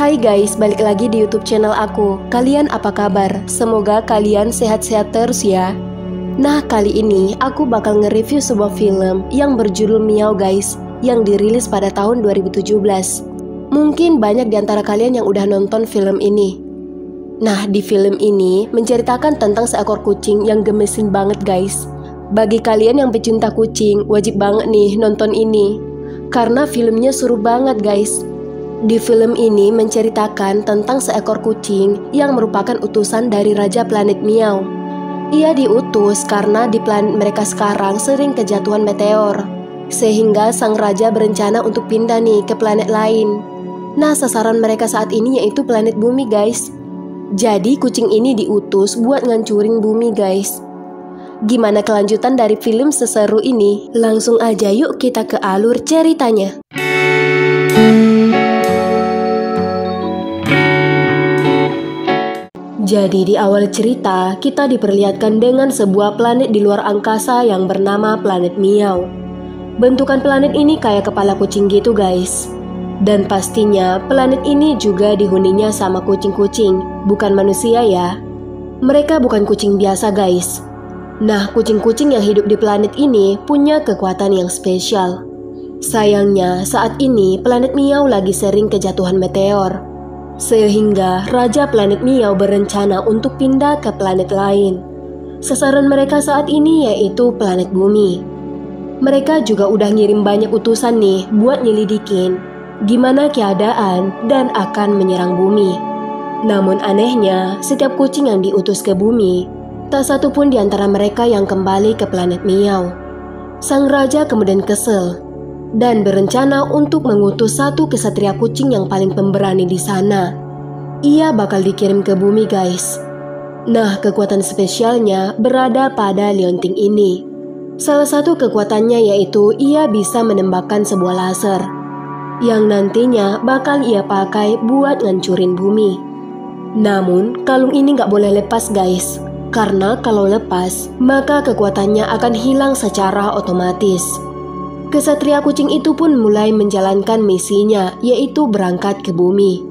Hai guys, balik lagi di YouTube channel aku. Kalian apa kabar? Semoga kalian sehat-sehat terus ya. Nah, kali ini aku bakal nge-review sebuah film yang berjudul Meow guys, yang dirilis pada tahun 2017. Mungkin banyak di antara kalian yang udah nonton film ini. Nah, di film ini menceritakan tentang seekor kucing yang gemesin banget guys. Bagi kalian yang pecinta kucing, wajib banget nih nonton ini. Karena filmnya seru banget guys. Di film ini menceritakan tentang seekor kucing yang merupakan utusan dari Raja Planet Meow. Ia diutus karena di planet mereka sekarang sering kejatuhan meteor. Sehingga sang raja berencana untuk pindah nih ke planet lain. Nah, sasaran mereka saat ini yaitu planet bumi guys. Jadi kucing ini diutus buat ngancurin bumi guys. Gimana kelanjutan dari film seseru ini? Langsung aja yuk kita ke alur ceritanya. Jadi di awal cerita, kita diperlihatkan dengan sebuah planet di luar angkasa yang bernama planet Meow. Bentukan planet ini kayak kepala kucing gitu guys. Dan pastinya planet ini juga dihuninya sama kucing-kucing, bukan manusia ya. Mereka bukan kucing biasa guys. Nah, kucing-kucing yang hidup di planet ini punya kekuatan yang spesial. Sayangnya saat ini planet Meow lagi sering kejatuhan meteor. Sehingga Raja Planet Meow berencana untuk pindah ke planet lain. Sasaran mereka saat ini yaitu planet bumi. Mereka juga udah ngirim banyak utusan nih buat nyelidikin gimana keadaan dan akan menyerang bumi. Namun anehnya, setiap kucing yang diutus ke bumi, tak satu pun di antara mereka yang kembali ke planet Meow. Sang raja kemudian kesel dan berencana untuk mengutus satu kesatria kucing yang paling pemberani di sana. Ia bakal dikirim ke bumi guys. Nah, kekuatan spesialnya berada pada liontin ini. Salah satu kekuatannya yaitu ia bisa menembakkan sebuah laser yang nantinya bakal ia pakai buat ngancurin bumi. Namun, kalung ini nggak boleh lepas guys, karena kalau lepas, maka kekuatannya akan hilang secara otomatis. Kesatria kucing itu pun mulai menjalankan misinya, yaitu berangkat ke bumi.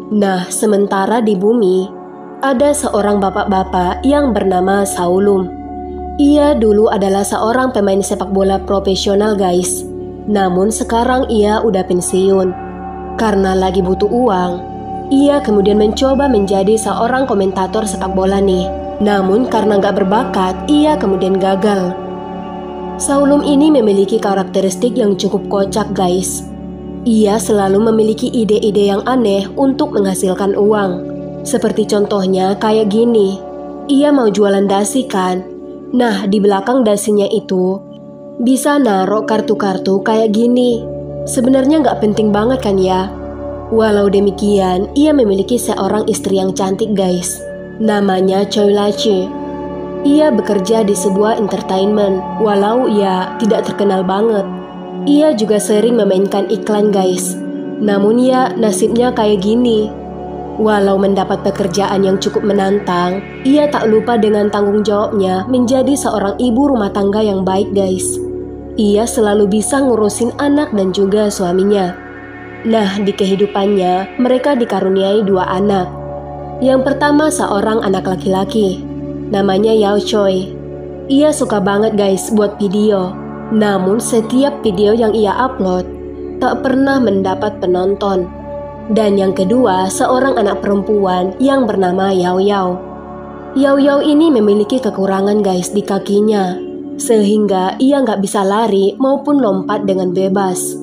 Nah, sementara di bumi, ada seorang bapak-bapak yang bernama Saulum. Ia dulu adalah seorang pemain sepak bola profesional guys. Namun sekarang ia udah pensiun. Karena lagi butuh uang, ia kemudian mencoba menjadi seorang komentator sepak bola nih. Namun karena gak berbakat, ia kemudian gagal. Saulum ini memiliki karakteristik yang cukup kocak guys. Ia selalu memiliki ide-ide yang aneh untuk menghasilkan uang. Seperti contohnya kayak gini. Ia mau jualan dasi kan. Nah, di belakang dasinya itu bisa naruh kartu-kartu kayak gini. Sebenarnya nggak penting banget kan ya. Walau demikian, ia memiliki seorang istri yang cantik guys. Namanya Choi Lache. Ia bekerja di sebuah entertainment, walau ia tidak terkenal banget. Ia juga sering memainkan iklan guys. Namun ya nasibnya kayak gini. Walau mendapat pekerjaan yang cukup menantang, ia tak lupa dengan tanggung jawabnya menjadi seorang ibu rumah tangga yang baik guys. Ia selalu bisa ngurusin anak dan juga suaminya. Nah, di kehidupannya mereka dikaruniai 2 anak. Yang pertama seorang anak laki-laki. Namanya Yao Choi. Ia suka banget guys buat video. Namun setiap video yang ia upload tak pernah mendapat penonton. Dan yang kedua seorang anak perempuan yang bernama Yao Yao. Yao Yao ini memiliki kekurangan guys di kakinya. Sehingga ia nggak bisa lari maupun lompat dengan bebas.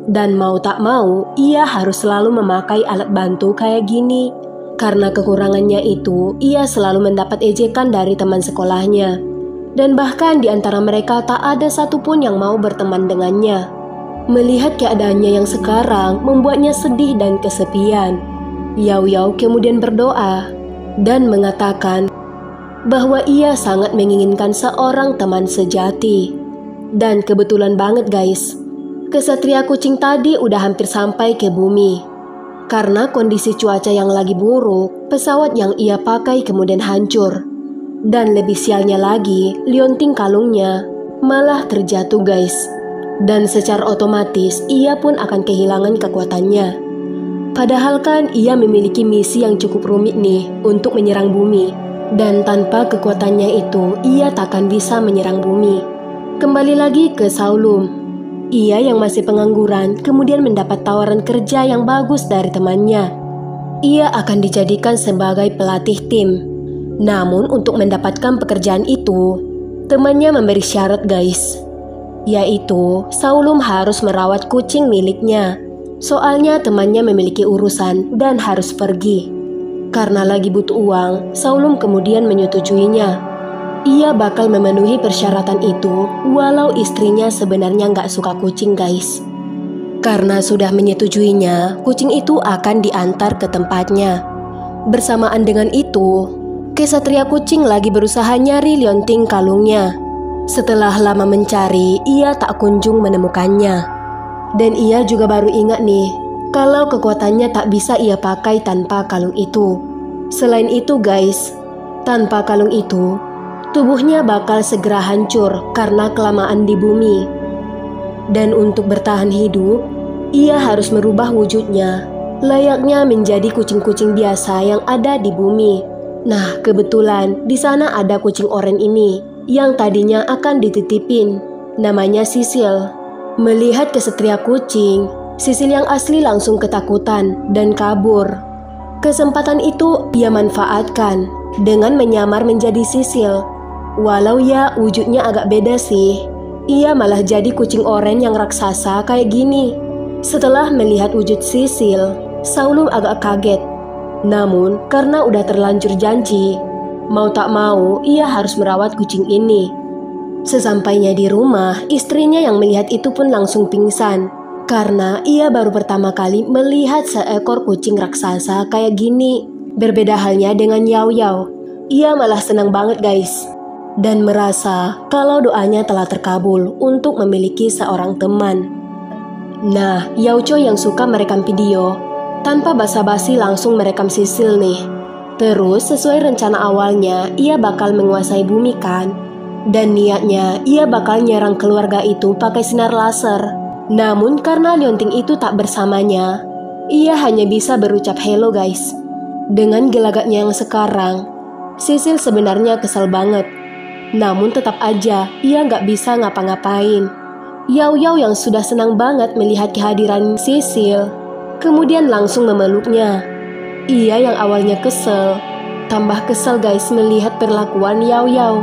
Dan mau tak mau ia harus selalu memakai alat bantu kayak gini. Karena kekurangannya itu, ia selalu mendapat ejekan dari teman sekolahnya. Dan bahkan di antara mereka tak ada satupun yang mau berteman dengannya. Melihat keadaannya yang sekarang membuatnya sedih dan kesepian. Yao Yao kemudian berdoa dan mengatakan bahwa ia sangat menginginkan seorang teman sejati. Dan kebetulan banget guys, kesatria kucing tadi udah hampir sampai ke bumi. Karena kondisi cuaca yang lagi buruk, pesawat yang ia pakai kemudian hancur. Dan lebih sialnya lagi, liontin kalungnya malah terjatuh guys. Dan secara otomatis ia pun akan kehilangan kekuatannya. Padahal kan ia memiliki misi yang cukup rumit nih untuk menyerang bumi. Dan tanpa kekuatannya itu, ia takkan bisa menyerang bumi. Kembali lagi ke Saulum. Ia yang masih pengangguran kemudian mendapat tawaran kerja yang bagus dari temannya. Ia akan dijadikan sebagai pelatih tim. Namun untuk mendapatkan pekerjaan itu, temannya memberi syarat guys. Yaitu Saulum harus merawat kucing miliknya. Soalnya temannya memiliki urusan dan harus pergi. Karena lagi butuh uang, Saulum kemudian menyetujuinya. Ia bakal memenuhi persyaratan itu walau istrinya sebenarnya nggak suka kucing guys. Karena sudah menyetujuinya, kucing itu akan diantar ke tempatnya. Bersamaan dengan itu, kesatria kucing lagi berusaha nyari lionting kalungnya. Setelah lama mencari, ia tak kunjung menemukannya. Dan ia juga baru ingat nih, kalau kekuatannya tak bisa ia pakai tanpa kalung itu. Selain itu guys, tanpa kalung itu, tubuhnya bakal segera hancur karena kelamaan di bumi. Dan untuk bertahan hidup, ia harus merubah wujudnya, layaknya menjadi kucing-kucing biasa yang ada di bumi. Nah, kebetulan di sana ada kucing oranye ini yang tadinya akan dititipin. Namanya Sisil. Melihat kesatria kucing, Sisil yang asli langsung ketakutan dan kabur. Kesempatan itu ia manfaatkan dengan menyamar menjadi Sisil. Walau ya wujudnya agak beda sih, ia malah jadi kucing oranye yang raksasa kayak gini. Setelah melihat wujud Sisil, Saulum agak kaget. Namun, karena udah terlanjur janji, mau tak mau ia harus merawat kucing ini. Sesampainya di rumah, istrinya yang melihat itu pun langsung pingsan. Karena ia baru pertama kali melihat seekor kucing raksasa kayak gini. Berbeda halnya dengan Yao Yao. Ia malah senang banget guys. Dan merasa kalau doanya telah terkabul untuk memiliki seorang teman. Nah, Yao Choi yang suka merekam video, tanpa basa-basi langsung merekam Sisil nih. Terus sesuai rencana awalnya, ia bakal menguasai bumi kan. Dan niatnya, ia bakal nyerang keluarga itu pakai sinar laser. Namun karena lionting itu tak bersamanya, ia hanya bisa berucap hello guys. Dengan gelagatnya yang sekarang, Sisil sebenarnya kesal banget. Namun tetap aja, ia nggak bisa ngapa-ngapain. Yao Yao yang sudah senang banget melihat kehadiran Sisil, kemudian langsung memeluknya. Ia yang awalnya kesel, tambah kesel guys melihat perlakuan Yao Yao.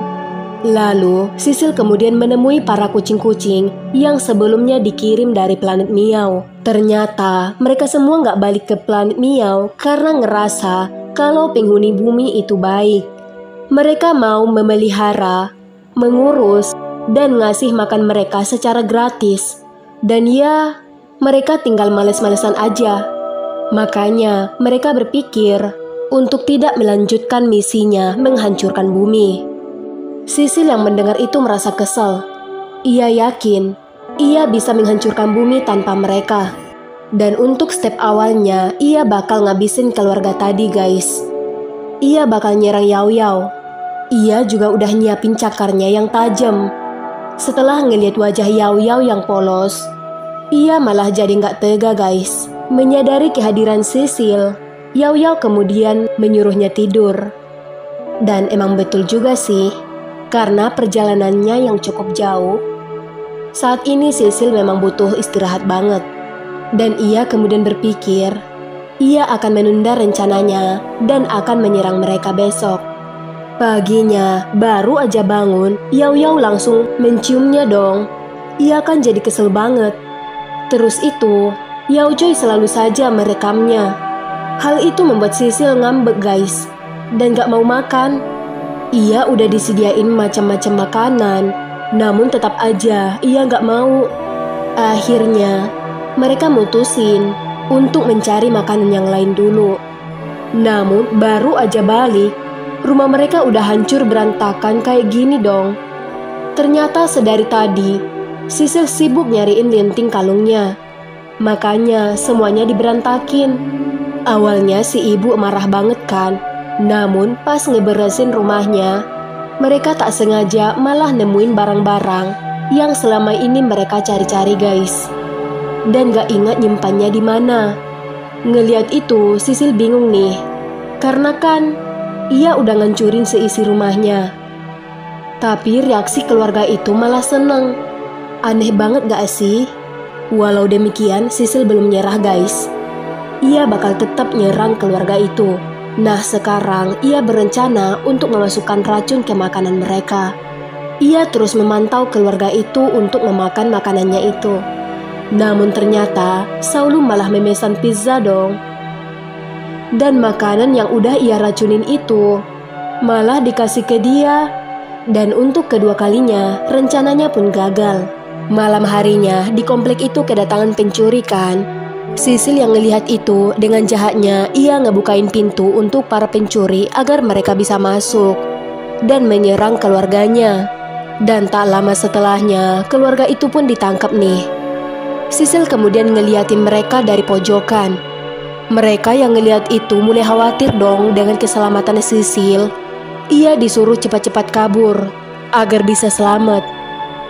Lalu, Sisil kemudian menemui para kucing-kucing yang sebelumnya dikirim dari planet Miao. Ternyata, mereka semua nggak balik ke planet Miao karena ngerasa kalau penghuni bumi itu baik. Mereka mau memelihara, mengurus, dan ngasih makan mereka secara gratis. Dan ya, mereka tinggal males-malesan aja. Makanya mereka berpikir untuk tidak melanjutkan misinya menghancurkan bumi. Sisil yang mendengar itu merasa kesal. Ia yakin ia bisa menghancurkan bumi tanpa mereka. Dan untuk step awalnya, ia bakal ngabisin keluarga tadi guys. Ia bakal nyerang Yao Yao. Ia juga udah nyiapin cakarnya yang tajam. Setelah ngeliat wajah Yao Yao yang polos, ia malah jadi nggak tega guys. Menyadari kehadiran Sisil, Yao Yao kemudian menyuruhnya tidur. Dan emang betul juga sih, karena perjalanannya yang cukup jauh. Saat ini Sisil memang butuh istirahat banget. Dan ia kemudian berpikir, ia akan menunda rencananya dan akan menyerang mereka besok. Paginya, baru aja bangun, Yao Yao langsung menciumnya dong. Ia kan jadi kesel banget. Terus itu, Yao Choi selalu saja merekamnya. Hal itu membuat Sisil ngambek guys, dan gak mau makan. Ia udah disediain macam-macam makanan, namun tetap aja ia gak mau. Akhirnya, mereka mutusin untuk mencari makanan yang lain dulu. Namun baru aja balik, rumah mereka udah hancur berantakan kayak gini dong. Ternyata sedari tadi, Sisil sibuk nyariin linting kalungnya. Makanya semuanya diberantakin. Awalnya si ibu marah banget kan. Namun pas ngeberesin rumahnya, mereka tak sengaja malah nemuin barang-barang yang selama ini mereka cari-cari guys. Dan gak ingat nyimpannya di mana. Ngeliat itu, Sisil bingung nih. Karena kan ia udah ngancurin seisi rumahnya. Tapi reaksi keluarga itu malah seneng. Aneh banget gak sih? Walau demikian, Sisil belum nyerah guys. Ia bakal tetap nyerang keluarga itu. Nah sekarang ia berencana untuk memasukkan racun ke makanan mereka. Ia terus memantau keluarga itu untuk memakan makanannya itu. Namun ternyata Saulum malah memesan pizza dong. Dan makanan yang udah ia racunin itu malah dikasih ke dia. Dan untuk kedua kalinya rencananya pun gagal. Malam harinya di komplek itu kedatangan pencuri kan. Sisil yang ngelihat itu dengan jahatnya ia ngebukain pintu untuk para pencuri agar mereka bisa masuk dan menyerang keluarganya. Dan tak lama setelahnya keluarga itu pun ditangkap nih. Sisil kemudian ngeliatin mereka dari pojokan. Mereka yang ngeliat itu mulai khawatir dong dengan keselamatan Sisil. Ia disuruh cepat-cepat kabur agar bisa selamat.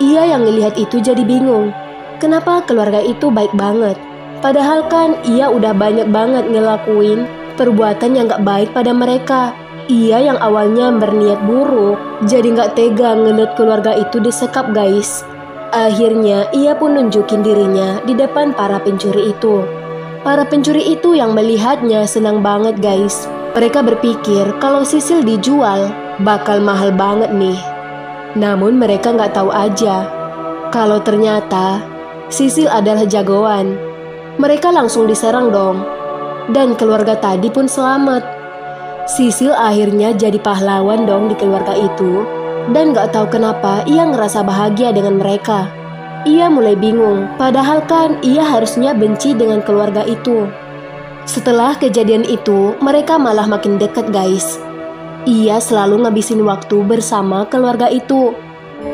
Ia yang ngelihat itu jadi bingung. Kenapa keluarga itu baik banget? Padahal kan ia udah banyak banget ngelakuin perbuatan yang gak baik pada mereka. Ia yang awalnya berniat buruk, jadi gak tega ngeliat keluarga itu disekap guys. Akhirnya ia pun nunjukin dirinya di depan para pencuri itu. Para pencuri itu yang melihatnya senang banget guys. Mereka berpikir kalau Sisil dijual bakal mahal banget nih. Namun mereka gak tahu aja kalau ternyata Sisil adalah jagoan. Mereka langsung diserang dong. Dan keluarga tadi pun selamat. Sisil akhirnya jadi pahlawan dong di keluarga itu. Dan gak tahu kenapa ia ngerasa bahagia dengan mereka. Ia mulai bingung, padahal kan ia harusnya benci dengan keluarga itu. Setelah kejadian itu, mereka malah makin dekat guys. Ia selalu ngabisin waktu bersama keluarga itu.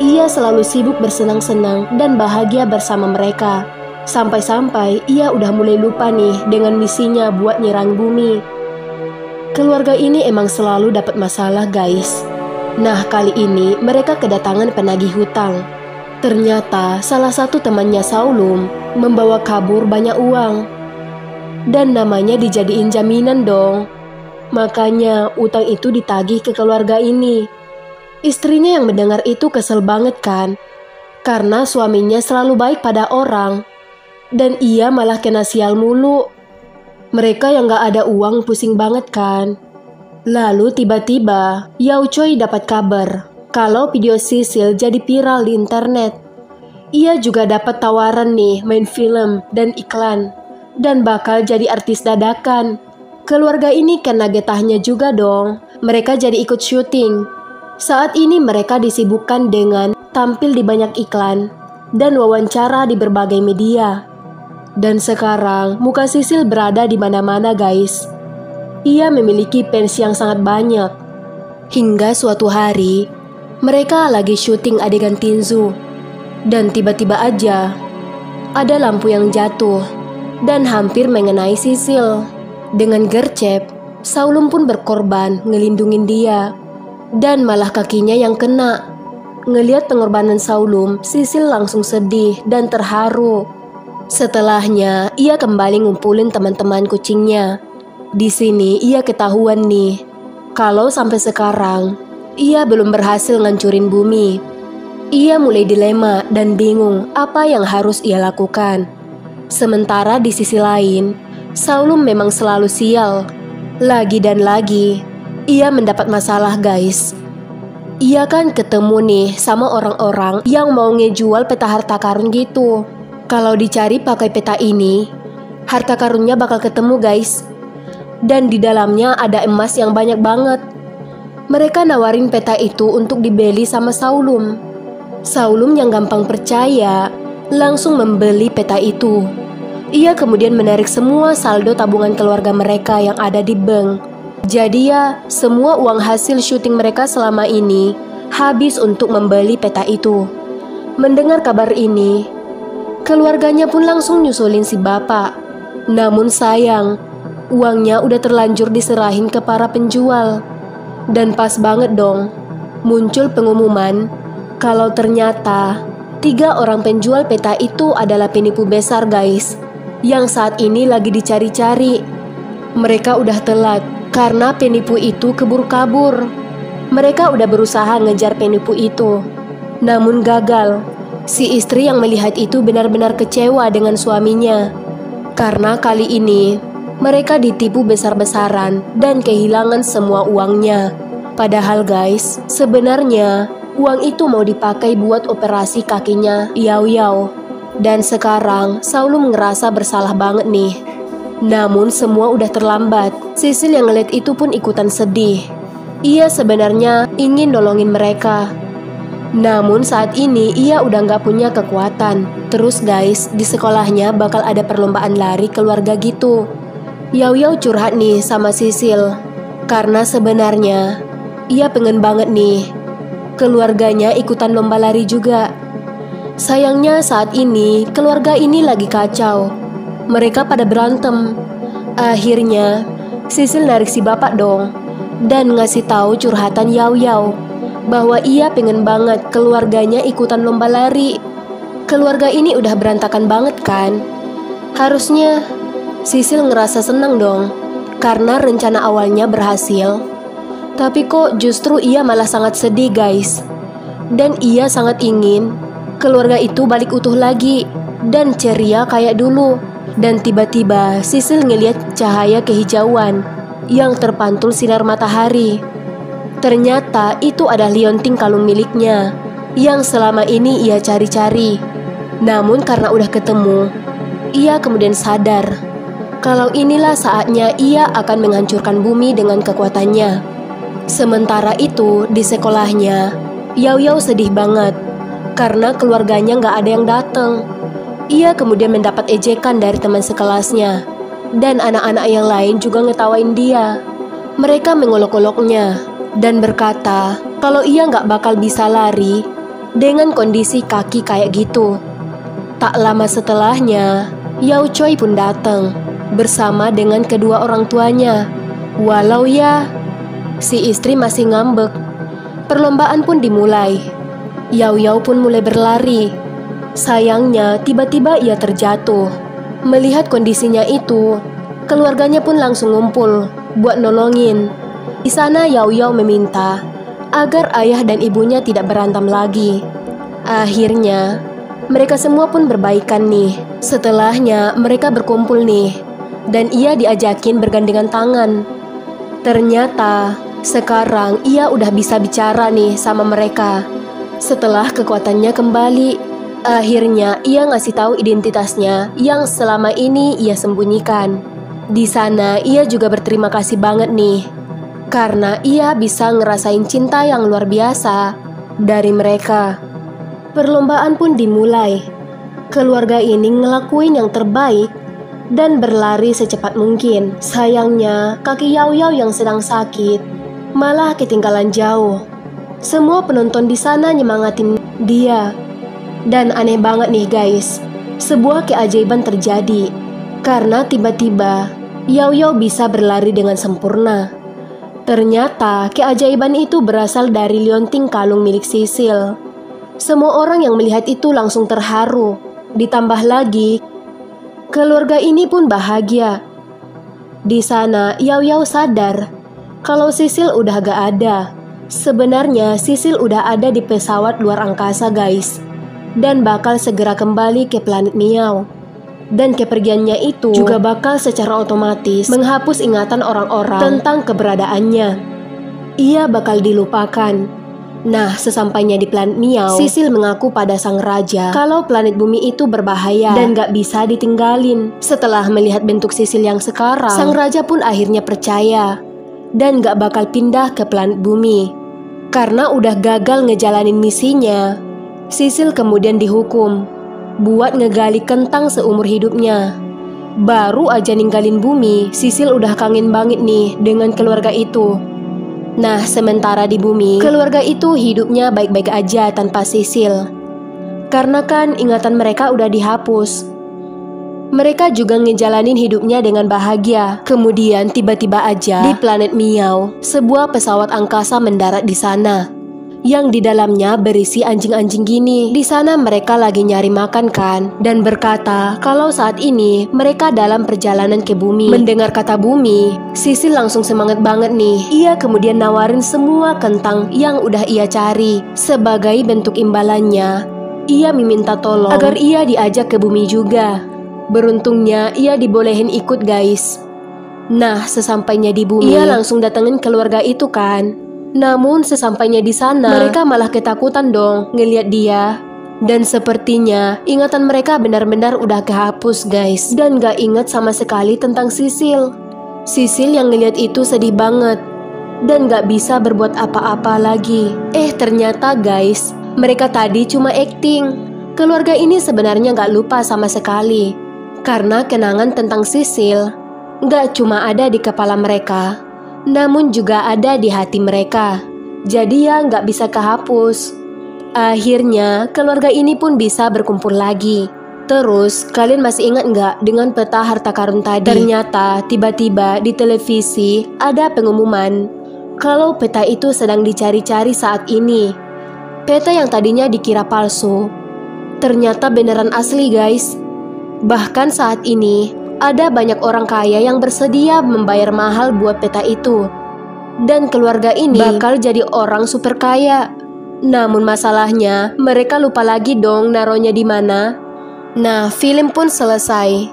Ia selalu sibuk bersenang-senang dan bahagia bersama mereka. Sampai-sampai ia udah mulai lupa nih dengan misinya buat nyerang bumi. Keluarga ini emang selalu dapat masalah guys. Nah kali ini mereka kedatangan penagih hutang. Ternyata salah satu temannya Saulum membawa kabur banyak uang. Dan namanya dijadiin jaminan dong. Makanya utang itu ditagih ke keluarga ini. Istrinya yang mendengar itu kesel banget kan. Karena suaminya selalu baik pada orang. Dan ia malah kena sial mulu. Mereka yang gak ada uang pusing banget kan. Lalu tiba-tiba Yao Choi dapat kabar kalau video Sisil jadi viral di internet. Ia juga dapat tawaran nih main film dan iklan. Dan bakal jadi artis dadakan. Keluarga ini kena getahnya juga dong. Mereka jadi ikut syuting. Saat ini mereka disibukkan dengan tampil di banyak iklan dan wawancara di berbagai media. Dan sekarang muka Sisil berada di mana-mana guys. Ia memiliki fans yang sangat banyak. Hingga suatu hari mereka lagi syuting adegan Tinzu. Dan tiba-tiba aja ada lampu yang jatuh dan hampir mengenai Sisil. Dengan gercep, Saulum pun berkorban ngelindungin dia. Dan malah kakinya yang kena. Ngelihat pengorbanan Saulum, Sisil langsung sedih dan terharu. Setelahnya, ia kembali ngumpulin teman-teman kucingnya. Di sini ia ketahuan nih, kalau sampai sekarang, ia belum berhasil ngancurin bumi. Ia mulai dilema dan bingung apa yang harus ia lakukan. Sementara di sisi lain, Saulum memang selalu sial. Lagi dan lagi, ia mendapat masalah guys. Ia kan ketemu nih sama orang-orang yang mau ngejual peta harta karun gitu. Kalau dicari pakai peta ini, harta karunnya bakal ketemu guys. Dan di dalamnya ada emas yang banyak banget. Mereka nawarin peta itu untuk dibeli sama Saulum. Saulum yang gampang percaya, langsung membeli peta itu. Ia kemudian menarik semua saldo tabungan keluarga mereka yang ada di bank. Jadi ya, semua uang hasil syuting mereka selama ini habis untuk membeli peta itu. Mendengar kabar ini, keluarganya pun langsung nyusulin si bapak. Namun sayang, uangnya udah terlanjur diserahin ke para penjual. Dan pas banget dong, muncul pengumuman kalau ternyata 3 orang penjual peta itu adalah penipu besar guys. yang saat ini lagi dicari-cari. Mereka udah telat karena penipu itu keburu kabur. Mereka udah berusaha ngejar penipu itu, namun gagal. Si istri yang melihat itu benar-benar kecewa dengan suaminya, karena kali ini mereka ditipu besar-besaran dan kehilangan semua uangnya. Padahal guys, sebenarnya uang itu mau dipakai buat operasi kakinya Yao Yao. Dan sekarang Saulum ngerasa bersalah banget nih. Namun semua udah terlambat. Sisil yang ngeliat itu pun ikutan sedih. Ia sebenarnya ingin nolongin mereka, namun saat ini ia udah gak punya kekuatan. Terus guys, di sekolahnya bakal ada perlombaan lari keluarga gitu. Yao Yao curhat nih sama Sisil, karena sebenarnya ia pengen banget nih keluarganya ikutan lomba lari juga. Sayangnya saat ini keluarga ini lagi kacau. Mereka pada berantem. Akhirnya Sisil narik si bapak dong dan ngasih tahu curhatan Yao Yao bahwa ia pengen banget keluarganya ikutan lomba lari. Keluarga ini udah berantakan banget kan? Harusnya Sisil ngerasa senang dong karena rencana awalnya berhasil. Tapi kok justru ia malah sangat sedih guys. Dan ia sangat ingin keluarga itu balik utuh lagi dan ceria kayak dulu. Dan tiba-tiba Sisil ngeliat cahaya kehijauan yang terpantul sinar matahari. Ternyata itu ada lionting kalung miliknya yang selama ini ia cari-cari. Namun karena udah ketemu, ia kemudian sadar kalau inilah saatnya ia akan menghancurkan bumi dengan kekuatannya. Sementara itu di sekolahnya, Yao Yao sedih banget karena keluarganya gak ada yang datang. Ia kemudian mendapat ejekan dari teman sekelasnya, dan anak-anak yang lain juga ngetawain dia. Mereka mengolok-oloknya dan berkata kalau ia gak bakal bisa lari dengan kondisi kaki kayak gitu. Tak lama setelahnya, Yao Choi pun datang bersama dengan kedua orang tuanya. Walau ya, si istri masih ngambek. Perlombaan pun dimulai. Yao Yao pun mulai berlari. Sayangnya tiba-tiba ia terjatuh. Melihat kondisinya itu, keluarganya pun langsung ngumpul buat nolongin. Di sana Yao Yao meminta agar ayah dan ibunya tidak berantem lagi. Akhirnya mereka semua pun berbaikan nih. Setelahnya mereka berkumpul nih, dan ia diajakin bergandengan tangan. Ternyata sekarang ia udah bisa bicara nih sama mereka. Setelah kekuatannya kembali, akhirnya ia ngasih tahu identitasnya yang selama ini ia sembunyikan. Di sana ia juga berterima kasih banget nih, karena ia bisa ngerasain cinta yang luar biasa dari mereka. Perlombaan pun dimulai. Keluarga ini ngelakuin yang terbaik dan berlari secepat mungkin. Sayangnya kaki Yao Yao yang sedang sakit malah ketinggalan jauh. Semua penonton di sana nyemangatin dia. Dan aneh banget nih guys, sebuah keajaiban terjadi karena tiba-tiba Yao Yao bisa berlari dengan sempurna. Ternyata keajaiban itu berasal dari lionting kalung milik Sisil. Semua orang yang melihat itu langsung terharu. Ditambah lagi, keluarga ini pun bahagia. Di sana Yao Yao sadar kalau Sisil udah gak ada. Sebenarnya Sisil udah ada di pesawat luar angkasa guys, dan bakal segera kembali ke planet Miao. Dan kepergiannya itu juga bakal secara otomatis menghapus ingatan orang-orang tentang keberadaannya. Ia bakal dilupakan. Nah, sesampainya di planet Miao, Sisil mengaku pada sang raja kalau planet bumi itu berbahaya dan gak bisa ditinggalin. Setelah melihat bentuk Sisil yang sekarang, sang raja pun akhirnya percaya dan gak bakal pindah ke planet bumi. Karena udah gagal ngejalanin misinya, Sisil kemudian dihukum buat ngegali kentang seumur hidupnya. Baru aja ninggalin bumi, Sisil udah kangen banget nih dengan keluarga itu. Nah, sementara di bumi, keluarga itu hidupnya baik-baik aja tanpa Sisil. Karena kan ingatan mereka udah dihapus. Mereka juga ngejalanin hidupnya dengan bahagia. Kemudian tiba-tiba aja di planet Miao, sebuah pesawat angkasa mendarat di sana. yang di dalamnya berisi anjing-anjing gini. Di sana mereka lagi nyari makan kan, dan berkata kalau saat ini mereka dalam perjalanan ke bumi. Mendengar kata bumi, Sisil langsung semangat banget nih. Ia kemudian nawarin semua kentang yang udah ia cari. Sebagai bentuk imbalannya, ia meminta tolong agar ia diajak ke bumi juga. Beruntungnya ia dibolehin ikut guys. Nah, sesampainya di bumi, ia langsung datengin keluarga itu kan. Namun sesampainya di sana, mereka malah ketakutan dong ngeliat dia. Dan sepertinya ingatan mereka benar-benar udah kehapus guys. Dan gak ingat sama sekali tentang Sisil. Sisil yang ngeliat itu sedih banget dan gak bisa berbuat apa-apa lagi. Ternyata guys, mereka tadi cuma acting. Keluarga ini sebenarnya gak lupa sama sekali. Karena kenangan tentang Sisil gak cuma ada di kepala mereka, namun juga ada di hati mereka. Jadi ya nggak bisa kehapus. Akhirnya keluarga ini pun bisa berkumpul lagi. Terus kalian masih ingat nggak dengan peta harta karun tadi? Ternyata tiba-tiba di televisi ada pengumuman kalau peta itu sedang dicari-cari saat ini. Peta yang tadinya dikira palsu ternyata beneran asli guys. Bahkan saat ini ada banyak orang kaya yang bersedia membayar mahal buat peta itu. Dan keluarga ini bakal jadi orang super kaya. Namun masalahnya, mereka lupa lagi dong naruhnya di mana. Nah, film pun selesai.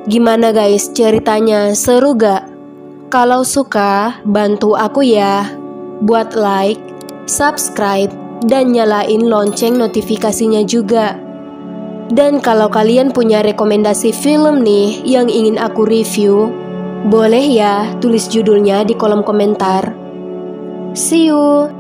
Gimana guys ceritanya? Seru gak? Kalau suka, bantu aku ya. Buat like, subscribe, dan nyalain lonceng notifikasinya juga. Dan kalau kalian punya rekomendasi film nih yang ingin aku review, boleh ya tulis judulnya di kolom komentar. See you!